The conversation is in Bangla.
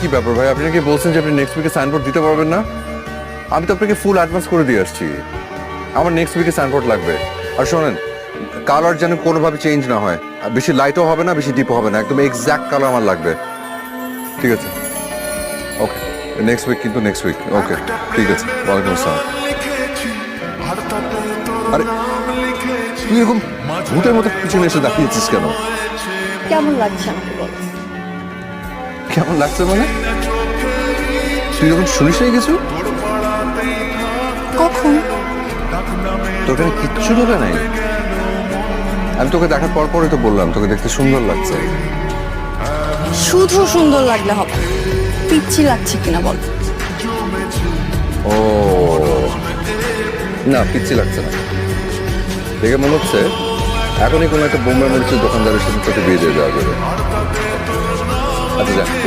কি ব্যাপার ভাই, আপনি নাকি বলছেন যে আপনি নেক্সট উইকে সাইনবোর্ড দিতে পারবেন না? আমি তো আপনাকে ফুল অ্যাডভান্স করে দিয়ে আসছি। আমার নেক্সট উইকে সাইনবোর্ড লাগবে। আর শোনেন, কালার যেন কোনোভাবে চেঞ্জ না হয়, আর বেশি লাইটও হবে না, বেশি ডিপও হবে না, একদম এক্স্যাক্ট কালার আমার লাগবে। ঠিক আছে, ওকে, নেক্সট উইক, কিন্তু নেক্সট উইক। ওকে, ঠিক আছে, ওয়ালাইকুম আসসালাম। আরে তুই এরকম ভূতের মতো পিছনে এসে দাঁড়িয়েছিস কেন? কেমন লাগছে আমাকে বল? কেমন লাগছে মানে? তুই যখন শুনিস নাই কিছু? কখন? তোর এখানে কিচ্ছু ঢোকে নাই? আমি তোকে দেখার পর পরই তো বললাম তোকে দেখতে সুন্দর লাগছে। শুধু সুন্দর লাগলে হবে, পিচ্ছি লাগছে কিনা বল? ও না, পিচ্ছি লাগছে না, দেখে মনে হচ্ছে এখনই কোনো একটা বোম্বাই মরিচের দোকানদারের সাথে তোকে বিয়ে দিয়ে দেওয়া যাবে। আচ্ছা যা।